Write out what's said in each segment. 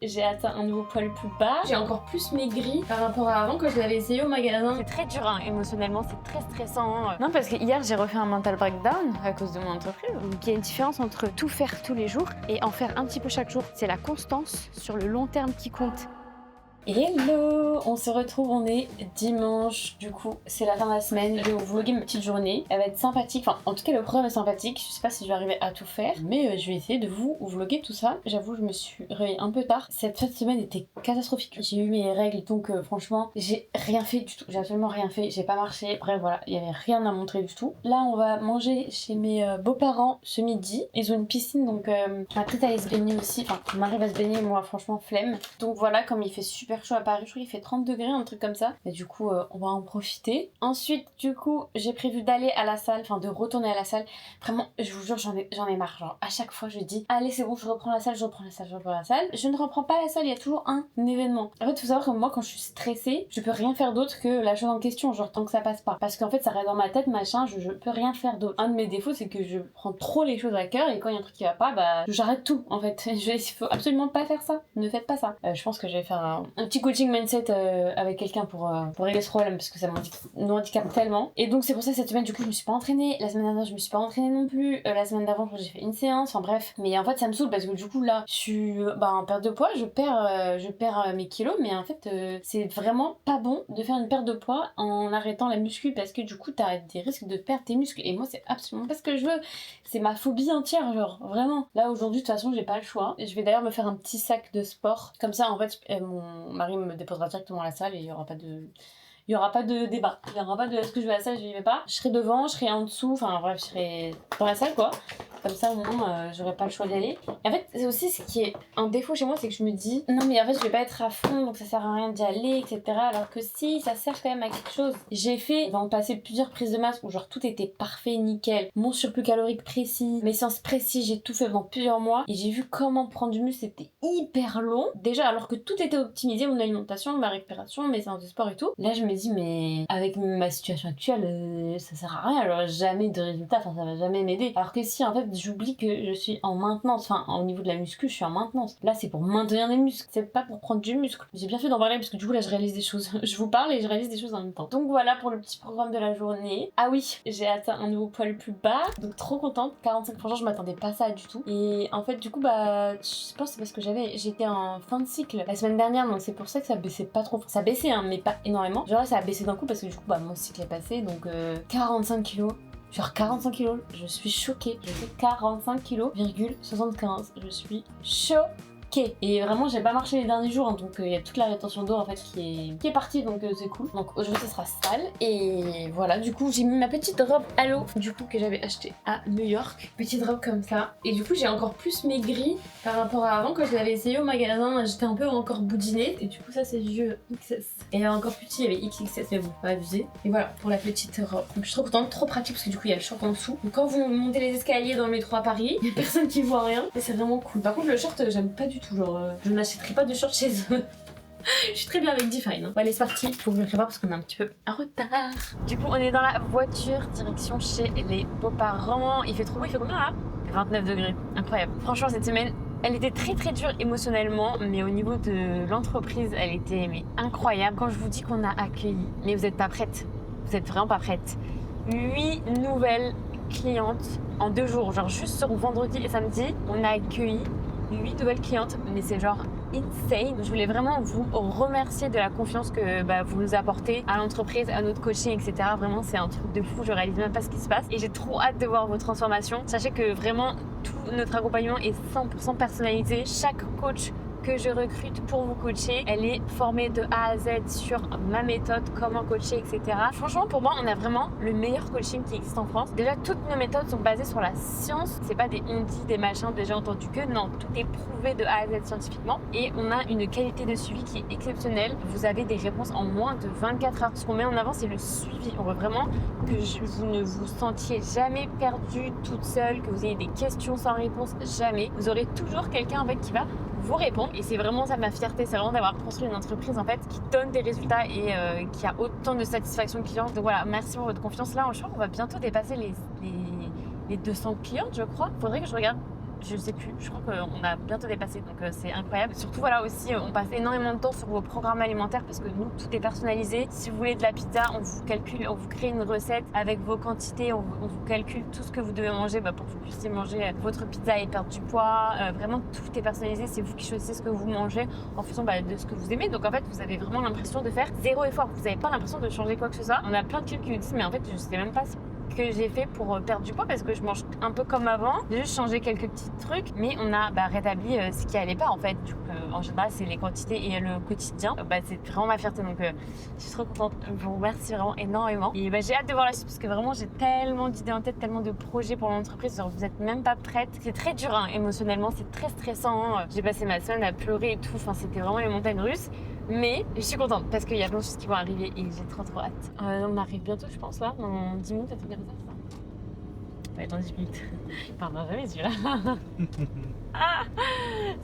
J'ai atteint un nouveau poil plus bas. J'ai encore plus maigri par rapport à avant quand je l'avais essayé au magasin. C'est très dur hein, émotionnellement, c'est très stressant. Non parce que hier j'ai refait un mental breakdown à cause de mon entreprise. Donc il y a une différence entre tout faire tous les jours et en faire un petit peu chaque jour. C'est la constance sur le long terme qui compte. Hello, on se retrouve, on est dimanche, du coup c'est la fin de la semaine, je vais vous vlogger ma petite journée, elle va être sympathique, enfin en tout cas le programme est sympathique, je sais pas si je vais arriver à tout faire, mais je vais essayer de vous vlogger tout ça. J'avoue je me suis réveillée un peu tard, cette fin de semaine était catastrophique, j'ai eu mes règles donc franchement j'ai rien fait du tout, j'ai absolument rien fait, j'ai pas marché, bref voilà, il y avait rien à montrer du tout. Là on va manger chez mes beaux-parents ce midi, ils ont une piscine donc on va peut-être aller se baigner aussi, enfin on arrive à se baigner, moi franchement flemme, donc voilà comme il fait super chaud à Paris, je crois qu'il fait 30 degrés, un truc comme ça. Et du coup, on va en profiter. Ensuite, du coup, j'ai prévu d'aller à la salle, enfin de retourner à la salle. Vraiment, je vous jure, j'en ai marre. Genre, à chaque fois, je dis, allez, c'est bon, je reprends la salle, je reprends la salle, je reprends la salle. Je ne reprends pas la salle, il y a toujours un événement. En fait, il faut savoir que moi, quand je suis stressée, je peux rien faire d'autre que la chose en question, genre tant que ça passe pas. Parce qu'en fait, ça reste dans ma tête, machin, je peux rien faire d'autre. Un de mes défauts, c'est que je prends trop les choses à cœur et quand il y a un truc qui va pas, bah, j'arrête tout, en fait. Il faut absolument pas faire ça. Ne faites pas ça. Je pense que je vais faire un petit coaching mindset avec quelqu'un pour régler ce problème parce que ça nous handicape tellement. Et donc c'est pour ça que cette semaine du coup je me suis pas entraînée. La semaine dernière je me suis pas entraînée non plus. La semaine d'avant j'ai fait une séance. Enfin bref. Mais en fait ça me saoule parce que du coup là je suis en perte de poids. Je perds mes kilos. Mais en fait c'est vraiment pas bon de faire une perte de poids en arrêtant la muscu parce que du coup t'as des risques de perdre tes muscles. Et moi c'est absolument pas ce que je veux. C'est ma phobie entière genre vraiment. Là aujourd'hui de toute façon j'ai pas le choix. Je vais d'ailleurs me faire un petit sac de sport. Comme ça en fait mon mari me déposera directement à la salle et il y aura pas de débat. Il y aura pas de est-ce que je vais à la salle, je n'y vais pas. Je serai devant, je serai en dessous, enfin bref, je serai dans la salle quoi. Comme ça au moins j'aurai pas le choix d'y aller. Et en fait c'est aussi ce qui est un défaut chez moi, c'est que je me dis non mais en fait je vais pas être à fond donc ça sert à rien d'y aller etc. Alors que si ça sert quand même à quelque chose. J'ai fait dans le passé plusieurs prises de masse où genre tout était parfait, nickel, mon surplus calorique précis, mes séances précises, j'ai tout fait pendant plusieurs mois et j'ai vu comment prendre du muscle, c'était hyper long. Déjà alors que tout était optimisé, mon alimentation, ma récupération, mes séances de sport et tout. Là je me dis mais avec ma situation actuelle ça sert à rien, alors jamais de résultat, enfin ça va jamais m'aider. Alors que si en fait j'oublie que je suis en maintenance, enfin au niveau de la muscu je suis en maintenance. Là c'est pour maintenir des muscles, c'est pas pour prendre du muscle. J'ai bien fait d'en parler parce que du coup là je réalise des choses. Je vous parle et je réalise des choses en même temps. Donc voilà pour le petit programme de la journée. Ah oui, j'ai atteint un nouveau poil plus bas, donc trop contente. 45, franchement je m'attendais pas à ça du tout. Et en fait du coup bah je pense que c'est parce que j'étais en fin de cycle la semaine dernière, donc c'est pour ça que ça baissait pas trop. Ça baissait hein mais pas énormément. Genre là ça a baissé d'un coup parce que du coup bah mon cycle est passé, donc 45 kilos. Genre 45 kilos, je suis choquée. Je fais 45 kilos,75. Je suis choquée. Et vraiment, j'ai pas marché les derniers jours, hein, donc il y a toute la rétention d'eau en fait qui est partie, donc c'est cool. Donc aujourd'hui, ça sera sale. Et voilà, du coup, j'ai mis ma petite robe Halo, du coup, que j'avais achetée à New York. Petite robe comme ça. Et du coup, j'ai encore plus maigri par rapport à avant quand je l'avais essayé au magasin. J'étais un peu encore boudinée. Et du coup, ça, c'est vieux XS. Et encore plus petit, il y avait XXS, mais bon, pas abusé. Et voilà, pour la petite robe. Donc je suis trop contente, trop pratique parce que du coup, il y a le short en dessous. Donc quand vous montez les escaliers dans le métro à Paris, il y a personne qui voit rien. Et c'est vraiment cool. Par contre, le short, j'aime pas du tout. Genre, je n'achèterai pas de short chez eux. Je suis très bien avec Define. Hein. Bon, allez, c'est parti. Faut que je me prépare parce qu'on est un petit peu en retard. Du coup, on est dans la voiture, direction chez les beaux-parents. Il fait trop beau, il fait combien là? 29 degrés. Incroyable. Franchement, cette semaine, elle était très très dure émotionnellement, mais au niveau de l'entreprise, elle était incroyable. Quand je vous dis qu'on a accueilli, mais vous n'êtes pas prête. Vous êtes vraiment pas prête. 8 nouvelles clientes en 2 jours. Genre juste sur vendredi et samedi, on a accueilli 8 nouvelles clientes, mais c'est genre insane. Je voulais vraiment vous remercier de la confiance que vous nous apportez à l'entreprise, à notre coaching, etc. Vraiment, c'est un truc de fou. Je réalise même pas ce qui se passe et j'ai trop hâte de voir vos transformations. Sachez que vraiment, tout notre accompagnement est 100% personnalisé. Chaque coach que je recrute pour vous coacher, elle est formée de A à Z sur ma méthode, comment coacher, etc. Franchement, pour moi, on a vraiment le meilleur coaching qui existe en France. Déjà, toutes nos méthodes sont basées sur la science. C'est pas des on-dit, des machins déjà entendu que. Non, tout est prouvé de A à Z scientifiquement. Et on a une qualité de suivi qui est exceptionnelle. Vous avez des réponses en moins de 24 heures. Ce qu'on met en avant, c'est le suivi. On veut vraiment que vous ne vous sentiez jamais perdu toute seule, que vous ayez des questions sans réponse, jamais. Vous aurez toujours quelqu'un en fait qui va vous répondre et c'est vraiment ça ma fierté, c'est vraiment d'avoir construit une entreprise en fait qui donne des résultats et qui a autant de satisfaction client. Donc voilà, merci pour votre confiance. Là je crois qu'on va bientôt dépasser les 200 clientes je crois. Faudrait que je regarde je sais plus, je crois qu'on a bientôt dépassé, donc c'est incroyable. Surtout voilà aussi, on passe énormément de temps sur vos programmes alimentaires parce que nous, tout est personnalisé. Si vous voulez de la pizza, on vous calcule, on vous crée une recette avec vos quantités, on vous calcule tout ce que vous devez manger pour que vous puissiez manger votre pizza et perdre du poids. Vraiment, tout est personnalisé, c'est vous qui choisissez ce que vous mangez en fonction de ce que vous aimez. Donc en fait, vous avez vraiment l'impression de faire zéro effort. Vous n'avez pas l'impression de changer quoi que ce soit. On a plein de clients qui nous disent, mais en fait, je sais même pas ce que j'ai fait pour perdre du poids parce que je mange un peu comme avant. J'ai juste changé quelques petits trucs, mais on a rétabli ce qui allait pas en fait. Du coup, en général, c'est les quantités et le quotidien. C'est vraiment ma fierté, donc je suis trop contente. Je vous remercie vraiment énormément. Et j'ai hâte de voir la suite parce que vraiment, j'ai tellement d'idées en tête, tellement de projets pour l'entreprise. Genre, vous êtes même pas prête. C'est très dur émotionnellement, c'est très stressant. J'ai passé ma semaine à pleurer et tout. Enfin, c'était vraiment les montagnes russes. Mais je suis contente parce qu'il y a plein de choses qui vont arriver et j'ai trop hâte. On arrive bientôt, je pense, là, dans 10 minutes, à tout comme ça. Ouais, dans 10 minutes. Il parlera jamais celui-là.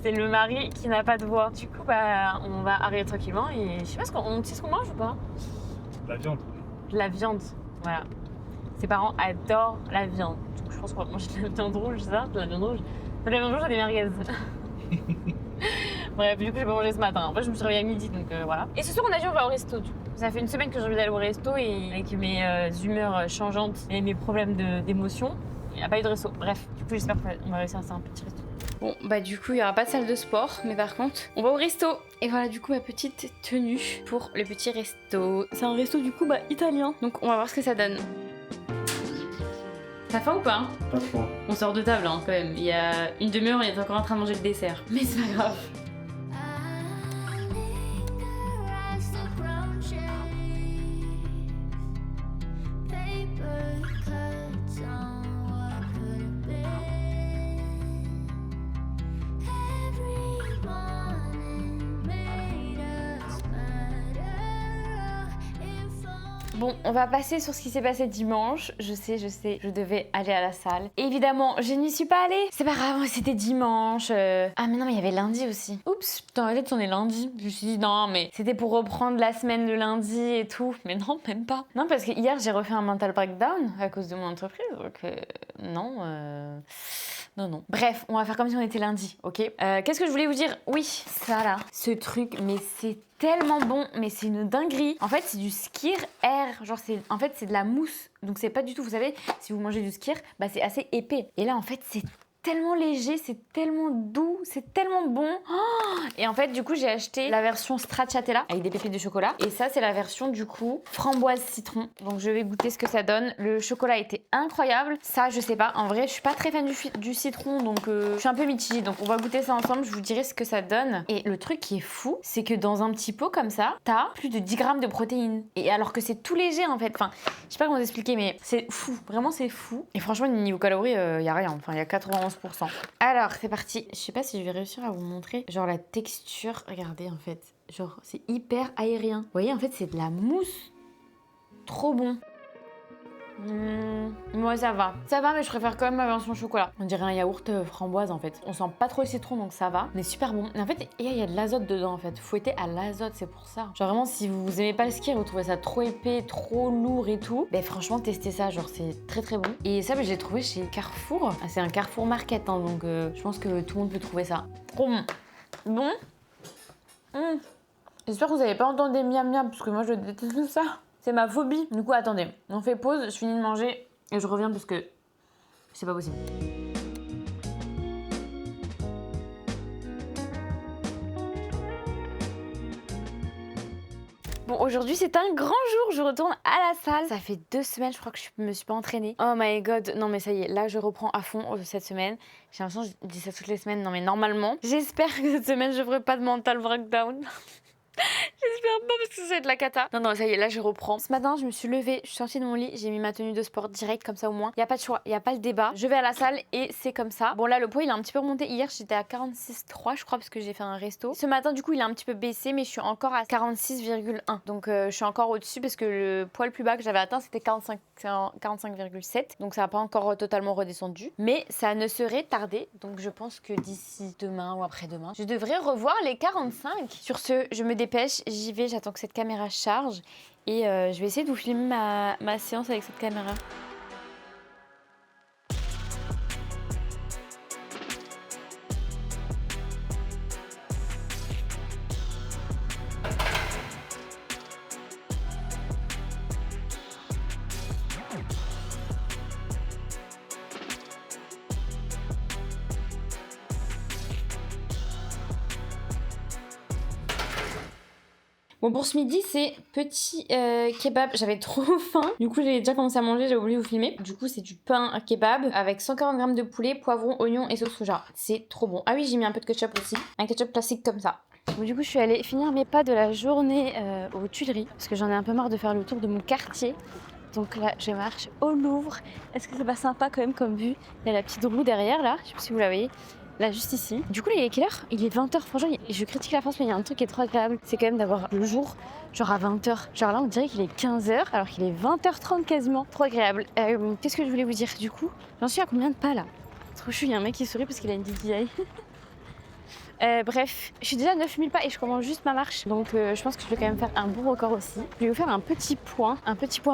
C'est le mari qui n'a pas de voix. Du coup, on va arriver tranquillement et je sais pas on sait ce qu'on mange ou pas. De la viande. De la viande, voilà. Ses parents adorent la viande. Donc je pense qu'on va manger de la viande rouge, ça, de la viande rouge. De la viande rouge, des merguez. Bref, du coup, j'ai pas mangé ce matin. En fait, je me suis réveillée à midi, donc voilà. Et ce soir, on a dit on va au resto. Du coup. Ça fait une semaine que j'ai envie d'aller au resto et avec mes humeurs changeantes et mes problèmes d'émotion, il n'y a pas eu de resto. Bref, du coup, j'espère qu'on va réussir à faire un petit resto. Bon, du coup, il n'y aura pas de salle de sport, mais par contre, on va au resto. Et voilà, du coup, ma petite tenue pour le petit resto. C'est un resto, du coup, italien. Donc, on va voir ce que ça donne. T'as faim ou pas? Pas trop. On sort de table, quand même. Il y a une demi-heure, on est encore en train de manger le dessert. Mais c'est pas grave. Bon, on va passer sur ce qui s'est passé dimanche. Je sais, je devais aller à la salle. Évidemment, je n'y suis pas allée. C'est pas grave, c'était dimanche. Ah mais non, mais il y avait lundi aussi. Oups, dans ma tête, on est lundi. Je me suis dit non, mais c'était pour reprendre la semaine le lundi et tout. Mais non, même pas. Non, parce que hier, j'ai refait un mental breakdown à cause de mon entreprise. Donc non. Bref, on va faire comme si on était lundi, ok? Qu'est-ce que je voulais vous dire? Oui, ça là, ce truc, mais c'est tellement bon, mais c'est une dinguerie. En fait, c'est du Skyr Air. Genre, c'est de la mousse. Donc, c'est pas du tout, vous savez, si vous mangez du Skyr, c'est assez épais. Et là, en fait, c'est tellement léger, c'est tellement doux, c'est tellement bon. Oh, et en fait, du coup, j'ai acheté la version stracciatella avec des pépites de chocolat. Et ça, c'est la version, du coup, framboise citron. Donc, je vais goûter ce que ça donne. Le chocolat était incroyable. Ça, je sais pas. En vrai, je suis pas très fan du citron, donc je suis un peu mitigée. Donc, on va goûter ça ensemble. Je vous dirai ce que ça donne. Et le truc qui est fou, c'est que dans un petit pot comme ça, t'as plus de 10 grammes de protéines. Et alors que c'est tout léger, en fait. Enfin, je sais pas comment vous expliquer, mais c'est fou. Vraiment, c'est fou. Et franchement, niveau calories, y a rien. Enfin, il y a 91%. Alors, c'est parti. Je sais pas si je vais réussir à vous montrer. Genre, la texture, regardez, en fait. Genre, c'est hyper aérien. Vous voyez, en fait, c'est de la mousse. Trop bon. Moi, ça va. Ça va, mais je préfère quand même ma version chocolat. On dirait un yaourt framboise, en fait. On sent pas trop le citron, donc ça va. Mais super bon. Et en fait, il y a de l'azote dedans, en fait. Fouetté à l'azote, c'est pour ça. Genre, vraiment, si vous aimez pas le Skyr, vous trouvez ça trop épais, trop lourd et tout, franchement, testez ça. Genre, c'est très très bon. Et ça, je l'ai trouvé chez Carrefour. C'est un Carrefour Market, donc je pense que tout le monde peut trouver ça. Trop bon. Bon. J'espère que vous avez pas entendu des miam miam, parce que moi, je déteste tout ça. C'est ma phobie. Du coup, attendez, on fait pause, je finis de manger et je reviens parce que c'est pas possible. Bon, aujourd'hui, c'est un grand jour. Je retourne à la salle. Ça fait 2 semaines, je crois que je me suis pas entraînée. Oh my god. Non, mais ça y est, là, je reprends à fond cette semaine. J'ai l'impression que je dis ça toutes les semaines. Non, mais normalement, j'espère que cette semaine, je ferai pas de mental breakdown. J'espère pas parce que ça va être la cata. Non, ça y est, là je reprends. Ce matin, je me suis levée, je suis sortie de mon lit, j'ai mis ma tenue de sport direct, comme ça au moins. Il n'y a pas de choix, il n'y a pas le débat. Je vais à la salle et c'est comme ça. Bon, là, le poids, il a un petit peu remonté. Hier, j'étais à 46,3, je crois, parce que j'ai fait un resto. Ce matin, du coup, il a un petit peu baissé, mais je suis encore à 46,1. Donc, je suis encore au-dessus parce que le poids le plus bas que j'avais atteint, c'était 45,7. Donc, ça n'a pas encore totalement redescendu. Mais ça ne serait tardé. Donc, je pense que d'ici demain ou après-demain, je devrais revoir les 45. Sur ce, je me dépêche, j'y vais, j'attends que cette caméra charge et je vais essayer de vous filmer ma séance avec cette caméra. Bon, pour ce midi, c'est petit kebab. J'avais trop faim. Du coup, j'ai déjà commencé à manger, j'ai oublié de vous filmer. Du coup, c'est du pain kebab avec 140 grammes de poulet, poivron, oignon et sauce soja. C'est trop bon. Ah oui, j'ai mis un peu de ketchup aussi. Un ketchup classique comme ça. Bon, du coup, je suis allée finir mes pas de la journée aux Tuileries parce que j'en ai un peu marre de faire le tour de mon quartier. Donc là, je marche au Louvre. Est-ce que c'est pas sympa quand même comme vue? Il y a la petite roue derrière là, je sais pas si vous la voyez. Là, juste ici. Du coup, là, il est quelle heure? Il est 20h. Franchement, je critique la France, mais il y a un truc qui est trop agréable. C'est quand même d'avoir le jour, genre à 20h. Genre là, on dirait qu'il est 15h, alors qu'il est 20h30 quasiment. Trop agréable. Qu'est-ce que je voulais vous dire du coup? J'en suis à combien de pas là? Trop chou, il y a un mec qui sourit parce qu'il a une DJI. Bref, je suis déjà à 9000 pas et je commence juste ma marche. Donc je pense que je vais quand même faire un bon record aussi. Je vais vous faire un petit point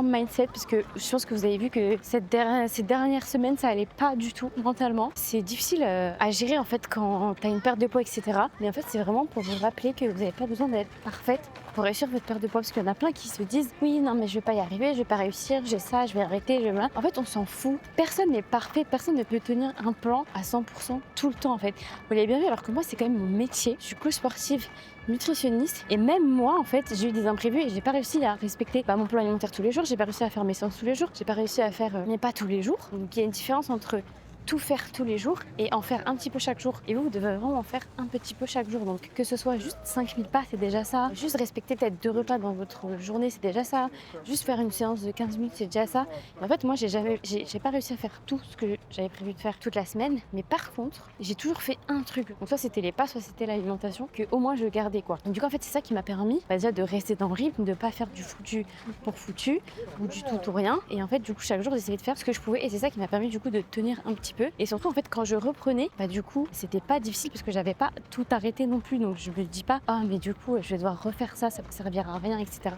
mindset parce que je pense que vous avez vu que ces dernières semaines ça allait pas du tout mentalement. C'est difficile à gérer en fait quand t'as une perte de poids etc. Mais en fait c'est vraiment pour vous rappeler que vous n'avez pas besoin d'être parfaite pour réussir votre perte de poids parce qu'il y en a plein qui se disent oui non mais je vais pas y arriver, je vais pas réussir, j'ai ça, je vais arrêter, je vais... En fait on s'en fout. Personne n'est parfait, personne ne peut tenir un plan à 100% tout le temps en fait. Vous l'avez bien vu alors que moi c'est quand même mon métier. Je suis coach sportive, nutritionniste et même moi en fait j'ai eu des imprévus et j'ai pas réussi à respecter mon plan alimentaire tous les jours, j'ai pas réussi à faire mes séances tous les jours, j'ai pas réussi à faire mes pas tous les jours. Donc il y a une différence entre tout faire tous les jours et en faire un petit peu chaque jour. Et vous devez vraiment en faire un petit peu chaque jour. Donc que ce soit juste 5000 pas, c'est déjà ça. Juste respecter peut-être 2 repas dans votre journée, c'est déjà ça. Juste faire une séance de 15 minutes, c'est déjà ça. Et en fait, moi, j'ai pas réussi à faire tout ce que j'avais prévu de faire toute la semaine. Mais par contre, j'ai toujours fait un truc. Donc soit c'était les pas, soit c'était l'alimentation, que au moins je gardais quoi. Donc du coup, en fait, c'est ça qui m'a permis déjà de rester dans le rythme, de pas faire du foutu pour foutu ou du tout ou rien. Et en fait, du coup, chaque jour, j'essayais de faire ce que je pouvais. Et c'est ça qui m'a permis du coup de tenir un petit peu. Et surtout en fait quand je reprenais, du coup c'était pas difficile parce que j'avais pas tout arrêté non plus. Donc je me dis pas mais du coup je vais devoir refaire ça, ça peut servir à rien, etc.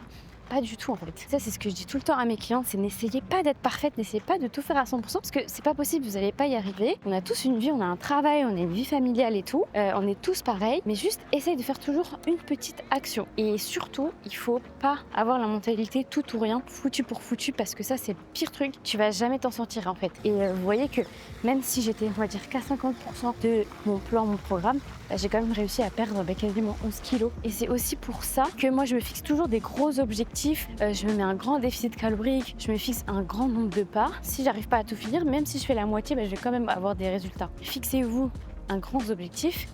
Pas du tout en fait. Ça c'est ce que je dis tout le temps à mes clientes, c'est n'essayez pas d'être parfaite, n'essayez pas de tout faire à 100% parce que c'est pas possible, vous allez pas y arriver. On a tous une vie, on a un travail, on a une vie familiale et tout, on est tous pareils, mais juste essaye de faire toujours une petite action. Et surtout, il faut pas avoir la mentalité tout ou rien, foutu pour foutu, parce que ça c'est le pire truc, tu vas jamais t'en sortir en fait. Et vous voyez que même si j'étais on va dire qu'à 50% de mon plan, mon programme, j'ai quand même réussi à perdre quasiment 11 kilos. Et c'est aussi pour ça que moi je me fixe toujours des gros objectifs. Je me mets un grand déficit calorique, je me fixe un grand nombre de pas. Si j'arrive pas à tout finir, même si je fais la moitié, je vais quand même avoir des résultats. Fixez-vous un grand objectif,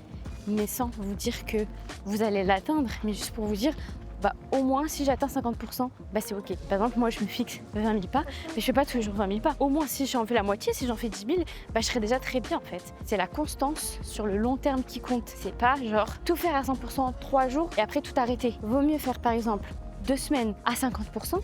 mais sans vous dire que vous allez l'atteindre, mais juste pour vous dire au moins si j'atteins 50%, c'est ok. Par exemple, moi je me fixe 20 000 pas, mais je fais pas tous les jours 20 000 pas. Au moins si j'en fais la moitié, si j'en fais 10 000, je serai déjà très bien en fait. C'est la constance sur le long terme qui compte. C'est pas genre tout faire à 100% 3 jours et après tout arrêter. Vaut mieux faire par exemple 2 semaines à 50%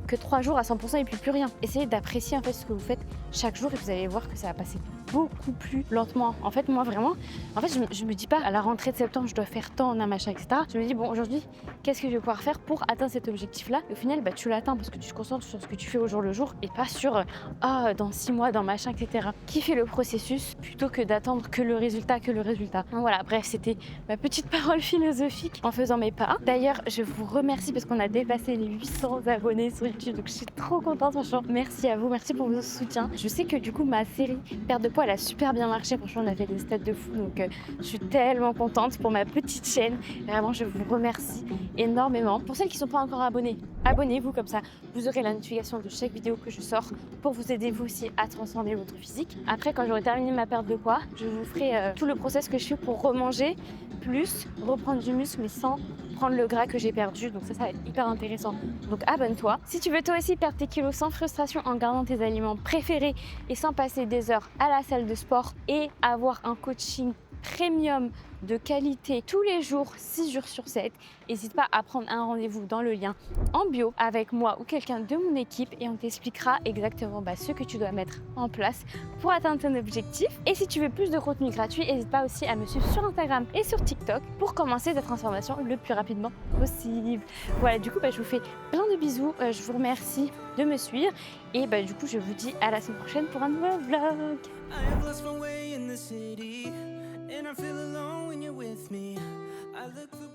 que 3 jours à 100% et puis plus rien. Essayez d'apprécier en fait ce que vous faites chaque jour et vous allez voir que ça va passer beaucoup plus lentement. En fait, moi vraiment, je me dis pas à la rentrée de septembre je dois faire tant, machin, etc. Je me dis bon aujourd'hui, qu'est-ce que je vais pouvoir faire pour atteindre cet objectif-là? Et au final, tu l'atteins parce que tu te concentres sur ce que tu fais au jour le jour et pas sur dans 6 mois, dans machin, etc. Kiffez le processus plutôt que d'attendre que le résultat. Donc, voilà, bref, c'était ma petite parole philosophique en faisant mes pas. D'ailleurs, je vous remercie parce qu'on a dépassé les 800 abonnés sur YouTube, donc je suis trop contente, franchement. Merci à vous, merci pour votre soutien. Je sais que du coup, ma série perte de poids, elle a super bien marché. Franchement, on a fait des stats de fou, donc je suis tellement contente pour ma petite chaîne. Vraiment, je vous remercie énormément. Pour celles qui ne sont pas encore abonnées, abonnez-vous, comme ça vous aurez la notification de chaque vidéo que je sors pour vous aider vous aussi à transformer votre physique. Après, quand j'aurai terminé ma perte de poids, je vous ferai tout le process que je fais pour remanger plus, reprendre du muscle mais sans prendre le gras que j'ai perdu. Donc ça va être hyper intéressant. Donc abonne-toi. Si tu veux toi aussi perdre tes kilos sans frustration en gardant tes aliments préférés et sans passer des heures à la salle de sport et avoir un coaching premium de qualité tous les jours, 6 jours sur 7. N'hésite pas à prendre un rendez-vous dans le lien en bio avec moi ou quelqu'un de mon équipe et on t'expliquera exactement ce que tu dois mettre en place pour atteindre ton objectif. Et si tu veux plus de contenu gratuit, n'hésite pas aussi à me suivre sur Instagram et sur TikTok pour commencer ta transformation le plus rapidement possible. Voilà, du coup, je vous fais plein de bisous. Je vous remercie de me suivre et du coup, je vous dis à la semaine prochaine pour un nouveau vlog. And I feel alone when you're with me. I look for